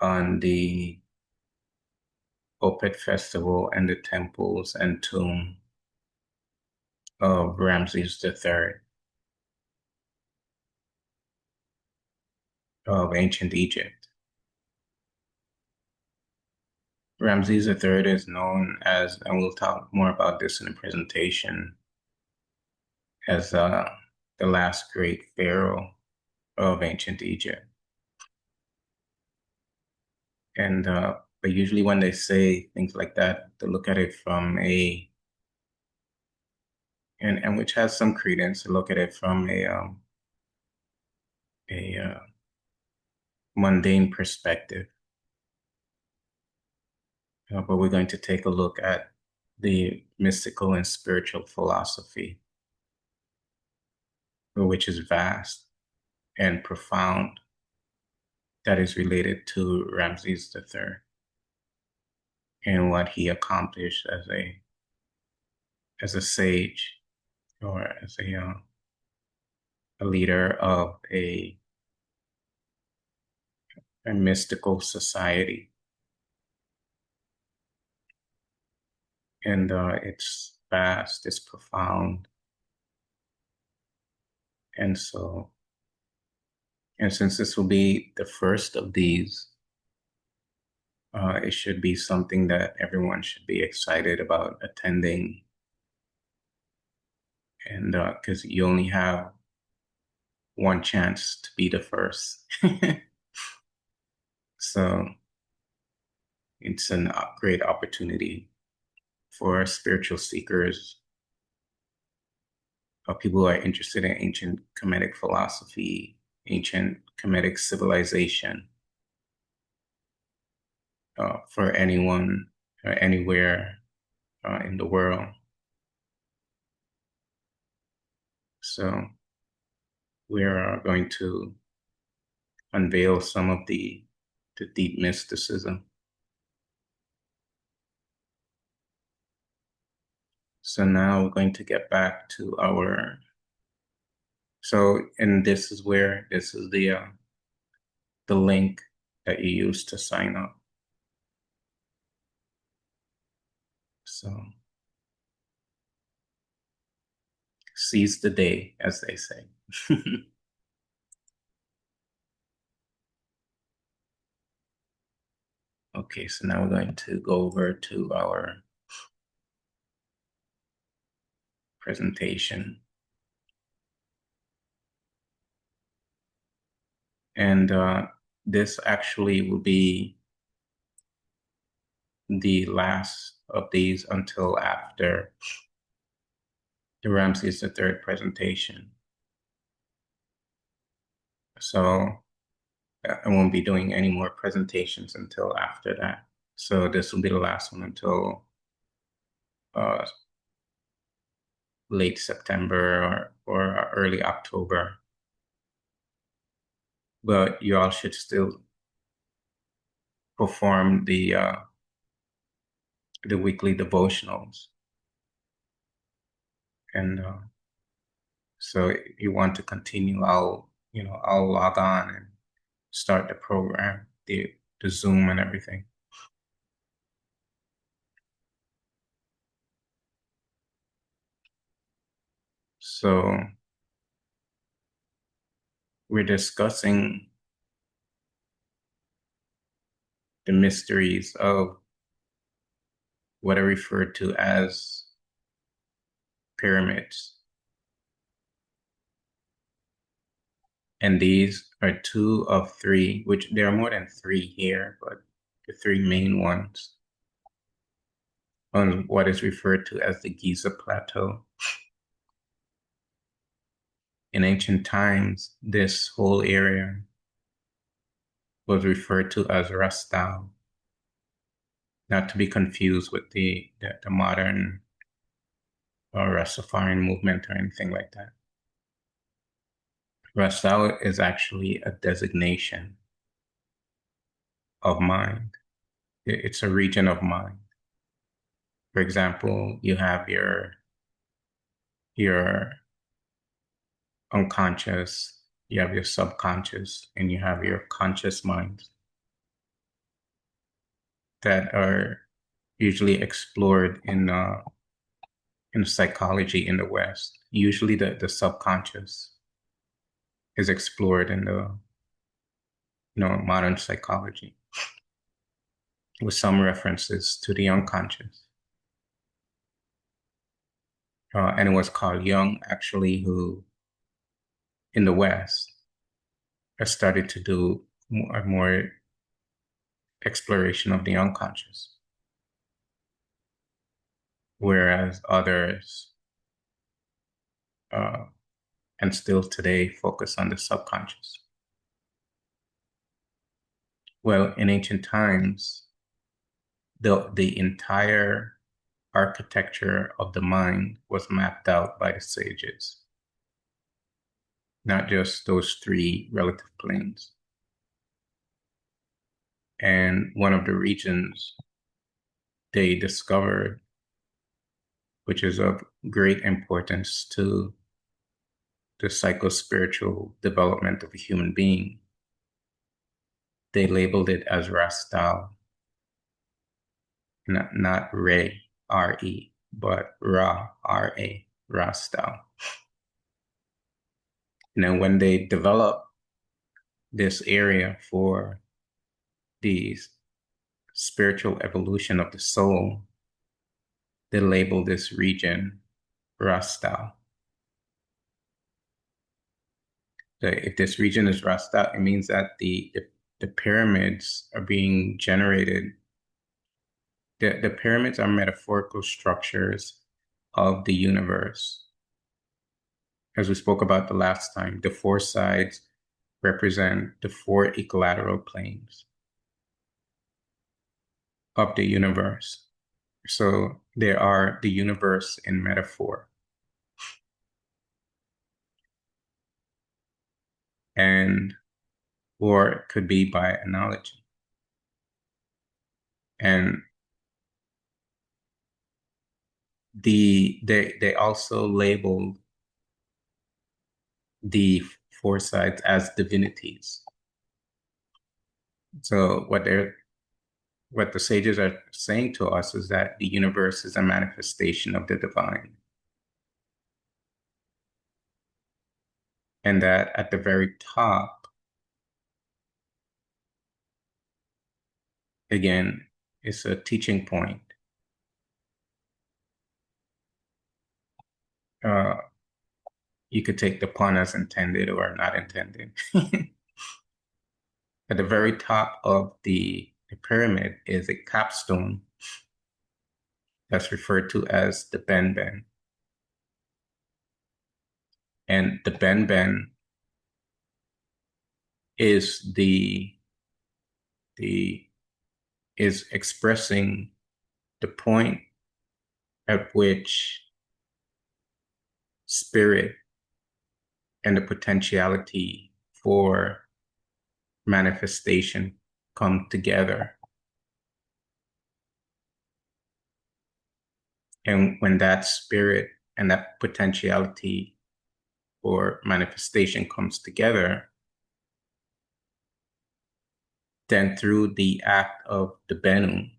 on the Opet Festival and the temples and tomb of Ramses III of ancient Egypt. Ramses III is known as, and we'll talk more about this in the presentation, as the last great pharaoh of ancient Egypt. And but usually when they say things like that, they look at it from and which has some credence, to look at it from a mundane perspective. But we're going to take a look at the mystical and spiritual philosophy, which is vast and profound, that is related to Ramses III and what he accomplished as a sage, or as a leader of a mystical society. And it's vast, it's profound. And since this will be the first of these, it should be something that everyone should be excited about attending. And because you only have one chance to be the first. So it's a great opportunity for spiritual seekers, or people who are interested in ancient Kemetic philosophy, ancient Kemetic civilization, for anyone anywhere in the world. So we're going to unveil some of the deep mysticism. So now we're going to get back to and this is the link that you use to sign up. So seize the day, as they say. Okay, so now we're going to go over to our presentation. And this actually will be the last of these until after the Ramses III presentation. So I won't be doing any more presentations until after that. So this will be the last one until uh, late September or early October. But you all should still perform the weekly devotionals. And so if you want to continue, I'll log on and start the program, the Zoom and everything. So we're discussing the mysteries of what are referred to as pyramids. And these are two of three, which there are more than three here, but the three main ones on what is referred to as the Giza Plateau. In ancient times, this whole area was referred to as Rastao, not to be confused with the modern Rastafarian movement or anything like that. Rastao is actually a designation of mind. It's a region of mind. For example, you have your unconscious, you have your subconscious, and you have your conscious mind. that are usually explored in psychology in the West. Usually the subconscious is explored in the modern psychology with some references to the unconscious. And it was Carl Jung actually who in the West has started to do more exploration of the unconscious, whereas others uh, and still today focus on the subconscious. Well, in ancient times, the entire architecture of the mind was mapped out by the sages, not just those three relative planes. And one of the regions they discovered, which is of great importance to the psycho-spiritual development of a human being, they labeled it as Rastal, not Re, R-E, but Ra, R-A, Rastal. And then when they developed this area for the spiritual evolution of the soul, they labeled this region Rastal. So if this region is Rastal, it means that the pyramids are being generated. The pyramids are metaphorical structures of the universe. As we spoke about the last time, the four sides represent the four equilateral planes of the universe. So they are the universe in metaphor. And or it could be by analogy. And they also labeled the four sides as divinities. So what the sages are saying to us is that the universe is a manifestation of the divine. And that at the very top, again, is a teaching point. Uh, you could take the pun as intended or not intended. At the very top of the pyramid is a capstone that's referred to as the Ben. And the Ben is the is expressing the point at which spirit and the potentiality for manifestation come together. And when that spirit and that potentiality for manifestation comes together, then through the act of the Benu,